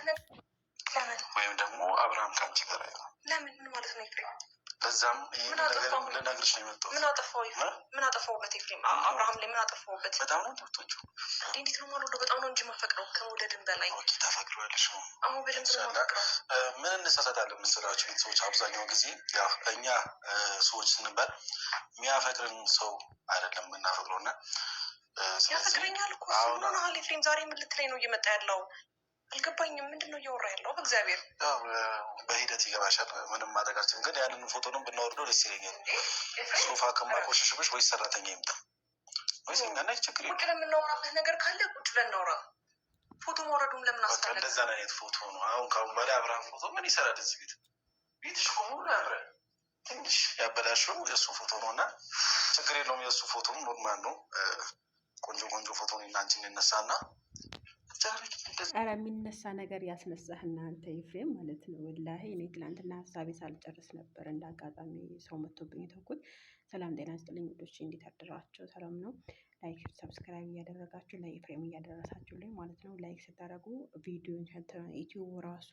ለምን ወይም ደግሞ አብርሃም ካንቺ ጋር አይሆንም? ለምን? ምን ማለት ነው ኤፍሬም? ለዛም ይሄን ነገር ልነግርሽ ነው የመጣሁት። ምን አጠፋው ኤፍሬም? ምን አጠፋውበት ኤፍሬም? አብርሃም ላይ ምን አጠፋውበት? በጣም ነው ተወጥቶ እንዴት ነው ማለት በጣም ነው እንጂ ማፈቅረው ከመውደድም በላይ ኦኬ ታፈቅሪዋለሽ ነው? አሁን በደንብ ነው ማፈቅረው። ምን እንሰሳታለን መሰላችሁ ቤተሰቦች? አብዛኛው ጊዜ ያው እኛ ሰዎች ስንባል የሚያፈቅርን ሰው አይደለም የምናፈቅረው እና ያፈቅረኛል እኮ አሁን ኤፍሬም ዛሬ ምን ልትለኝ ነው እየመጣ ያለው? አልገባኝም። ምንድነው እያወራ ያለው? በእግዚአብሔር በሂደት ይገባሻል። ምንም ማድረጋችን ግን ያንን ፎቶንም ብናወርደው ደስ ይለኛል። ሶፋ ከማቆሸሽብሽ ወይስ ሰራተኛ ይምጣ ወይስ እኛና ችግር ቁጭ ለምናወራበት ነገር ካለ ቁጭ ለናውራ። ፎቶ መውረዱም ለምን አስፈለገ? እንደዛ አይነት ፎቶ ነው። አሁን ካሁን በኋላ አብርሃም ፎቶ ምን ይሰራል እዚህ ቤት? ቤትሽ ሙሉ ያረ ትንሽ ያበላሽው የእሱ ፎቶ ነው እና ችግር የለውም። የእሱ ፎቶም ኖርማል ነው። ቆንጆ ቆንጆ ፎቶ እና አንቺን እንነሳና ኧረ የሚነሳ ነገር ያስነሳህ እናንተ ኤፍሬም ማለት ነው። ወላሂ እኔ ትላንትና ሀሳቤ ሳልጨርስ ነበር እንደ አጋጣሚ ሰው መጥቶብኝ የተውኩት። ሰላም ጤና ይስጥልኝ ውዶቼ፣ እንዴት አደራችሁ? ሰላም ነው። ላይክ ሰብስክራይብ እያደረጋችሁ ለኤፍሬም እያደረሳችሁልኝ ማለት ነው። ላይክ ስታደርጉ ቪዲዮ ዩቲዩብ ራሱ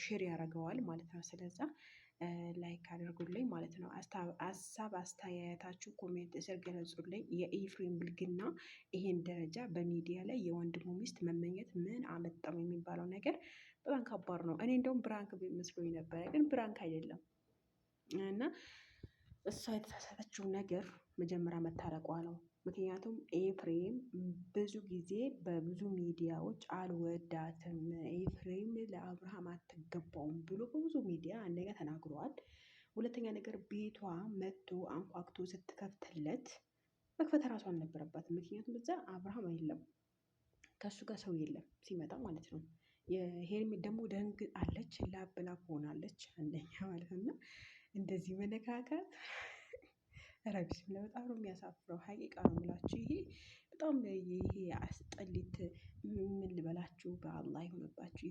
ሼር ያደርገዋል ማለት ነው። ስለዛ ላይክ አድርጉልኝ ማለት ነው። ሀሳብ አስተያየታችሁ ኮሜንት ስር ገለጹልኝ። የኤፍሬም ብልግና ይሄን ደረጃ በሚዲያ ላይ የወንድሙ ሚስት መመኘት ምን አመጣው የሚባለው ነገር በጣም ከባድ ነው። እኔ እንደውም ብራንክ መስሎኝ ነበረ፣ ግን ብራንክ አይደለም እና እሷ የተሳሳተችው ነገር መጀመሪያ መታረቋ ነው። ምክንያቱም ኤፍሬም ብዙ ጊዜ በብዙ ሚዲያዎች አልወዳትም፣ ኤፍሬም ለአብርሃም አትገባውም ብሎ በብዙ ሚዲያ አንደኛ ተናግሯል። ሁለተኛ ነገር ቤቷ መጥቶ አንኳክቶ ስትከፍትለት መክፈት ራሱ አልነበረባትም። ምክንያቱም እዛ አብርሃም የለም፣ ከእሱ ጋር ሰው የለም ሲመጣ ማለት ነው። የሄርሜ ደግሞ ደንግ አለች፣ ላብላብ ሆናለች አንደኛ ማለት ነው። እንደዚህ መነካካት ረቢስ በጣም ነው የሚያሳፍረው። ሀቂቃ ነው የምላችሁ። ይሄ በጣም ይሄ አስጠሊት ምን ልበላችሁ፣ በአላህ ይሆንባችሁ።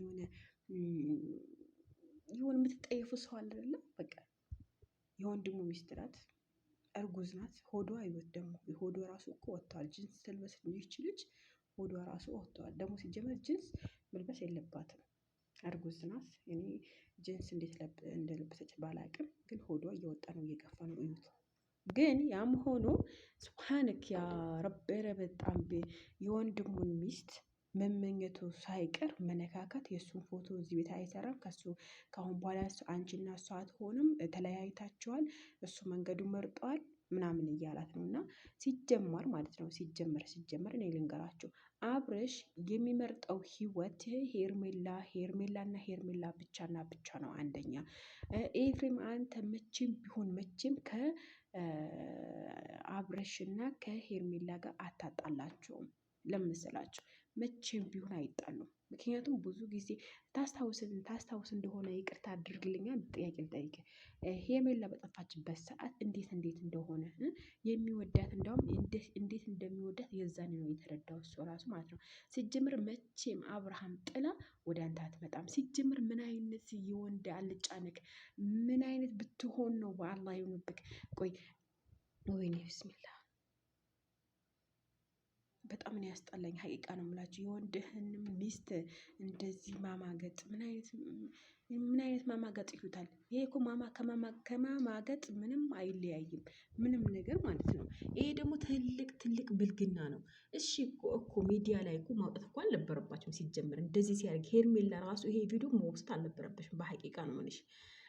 የሆነ የምትጠየፉ ሰው አለ አይደለም። በቃ የወንድሙ ሚስት ናት፣ እርጉዝ ናት። ሆዷ አይወት ደግሞ ሆዷ ራሱ እኮ ወጥተዋል። ጅንስ ተልበስ ልጅ ልጅ ሆዷ ራሱ ወጥተዋል። ደግሞ ሲጀመር ጅንስ መልበስ የለባትም፣ እርጉዝ ናት። እኔ ጅንስ እንዴት እንደለበሰች ባላቅም፣ ግን ሆዷ እየወጣ ነው፣ እየገፋ ነው። እዩት። ግን ያም ሆኖ ስብሓንክ ያ ረበረ በጣም የወንድሙን ሚስት መመኘቱ ሳይቀር መነካካት። የእሱን ፎቶ እዚህ ቤት አይሰራም፣ ከሱ ከአሁን በኋላ አንቺና እሱ አትሆንም፣ ተለያይታቸዋል፣ እሱ መንገዱ መርጠዋል ምናምን እያላት ነው። እና ሲጀመር ማለት ነው ሲጀመር እኔ ልንገራቸው፣ አብርሽ የሚመርጠው ህይወት ሄርሜላና ሄርሜላ ብቻና ብቻ ነው። አንደኛ ኤፍሬም አንተ መቼም ቢሆን መቼም ከአብርሽና ከሄርሜላ ጋር አታጣላቸውም። ለምስላቸው መቼም ቢሆን አይጣሉም። ምክንያቱም ብዙ ጊዜ ታስታውስ እንደሆነ ይቅርታ አድርግልኛል፣ ጥያቄ ልጠይቅ። ሄርሜላ በጠፋችበት ሰዓት እንዴት እንደሆነ የሚወዳት እንደውም እንዴት እንደሚወዳት የዛኔ ነው የተረዳው እሱ ራሱ ማለት ነው። ሲጀምር መቼም አብርሃም ጥላ ወደ አንተ አትመጣም። ሲጀምር ምን አይነት የወንድ አልጫነቅ ምን አይነት ብትሆን ነው? በአላህ ይሁንብክ። ቆይ ወይኔ ብስሚላ በጣም ነው ያስጠላኝ። ሀቂቃ ነው የምላችሁ። የወንድህንም ሚስት እንደዚህ ማማገጥ ምን አይነት ማማገጥ ይሉታል? ይሄ እኮ ከማማገጥ ምንም አይለያይም፣ ምንም ነገር ማለት ነው። ይሄ ደግሞ ትልቅ ብልግና ነው። እሺ እኮ ሚዲያ ላይ እኮ ማውጣት እኮ አልነበረባቸውም ሲጀምር። እንደዚህ ሲያደርግ ሄርሜላ ራሱ ይሄ ቪዲዮ መውሰድ አልነበረበሽም። በሀቂቃ ነው ምንሽ።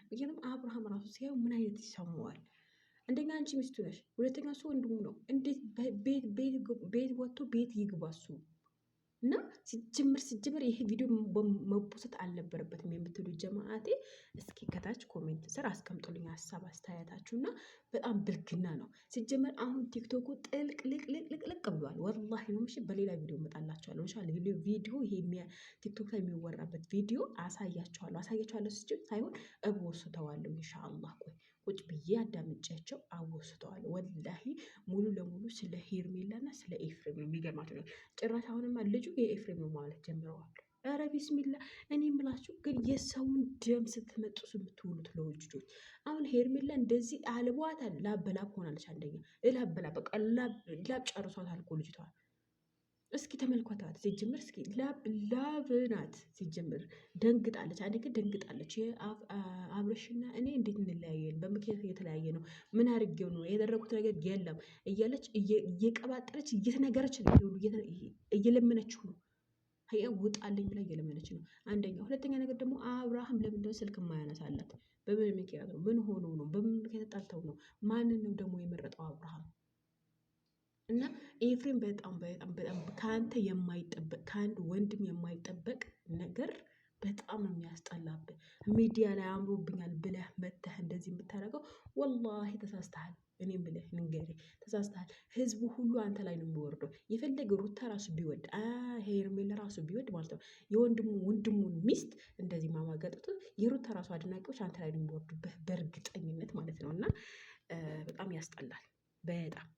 ምክንያቱም አብርሃም ራሱ ሲያዩ ምን አይነት ይሰማዋል? አንደኛ አንቺ ሚስቱ ነሽ፣ ሁለተኛ እሱ ወንድሙ ነው። እንዴት ቤት ወጥቶ ቤት ይግባ እሱ? እና ሲጀምር ይሄ ቪዲዮ መፖሰት አልነበረበትም የምትሉ ጀማአቴ እስኪ ከታች ኮሜንት ስር አስቀምጡልኝ ሀሳብ አስተያየታችሁ። እና በጣም ብልግና ነው ሲጀመር። አሁን ቲክቶኩ ጥልቅ ብሏል። ወላሂ ነው። ምሽ በሌላ ቪዲዮ እመጣላችኋለሁ ኢንሻአላህ። ቪዲዮ ይሄ ቲክቶክ ላይ የሚወራበት ቪዲዮ አሳያችኋለሁ ሳይሆን እቦስተዋለሁ ኢንሻአላህ። ቆይ ቁጭ ብዬ አዳምጫቸው አወስተዋለሁ። ወላሂ ሙሉ ለሙሉ ስለ ሄርሜላና ስለ ኤፍሬም ነው። የሚገርማቸው ነው ጭራሽ አሁንማ ልጁ የኤፍሬም ነው ማለት ጀምረዋል። ኧረ ቢስሚላ። እኔ የምላችሁ ግን የሰውን ደም ስትመጡ የምትውሉት ለወልጆች። አሁን ሄርሜላ እንደዚህ አልቧታል፣ ላበላብ ሆናለች። አንደኛ ላበላብ በቃ ላብ ጨርሷታል እኮ ልጅቷ። እስኪ ተመልከቷት። ሲጀምር እስኪ ላብ ናት። ሲጀምር ደንግጣለች። አንዴ ግን ደንግጣለች። አብርሽና እኔ እንዴት እንለያየን? በምክንያት እየተለያየ ነው። ምን አድርጌው ነው? ያደረጉት ነገር የለም እያለች እየቀባጠረች እየተነገረች ነው። እየለመነችው ነው። ውጣልኝ ብላ እየለመነች ነው። አንደኛ። ሁለተኛ ነገር ደግሞ አብርሃም ለምንድነው ስልክ የማያነሳላት? በምን ምክንያት ነው? ምን ሆኖ ነው? በምን ምክንያት ተጣልተው ነው? ማንን ነው ደግሞ የመረጠው አብርሃም? እና ኤፍሬም በጣም ከአንተ የማይጠበቅ ከአንድ ወንድም የማይጠበቅ ነገር በጣም ነው የሚያስጠላብህ። ሚዲያ ላይ አምሮብኛል ብለህ መተህ እንደዚህ የምታደርገው ወላሂ ተሳስተሃል። እኔም ብለህ ንገሬ ተሳስተሃል። ህዝቡ ሁሉ አንተ ላይ ነው የሚወርደው። የፈለገ ሩታ ራሱ ቢወድ ሄርሜላ ራሱ ቢወድ ማለት ነው ወንድሙን ሚስት እንደዚህ ማማገጥቱ የሩታ ራሱ አድናቂዎች አንተ ላይ ነው የሚወርዱብህ በእርግጠኝነት ማለት ነው። እና በጣም ያስጠላል በጣም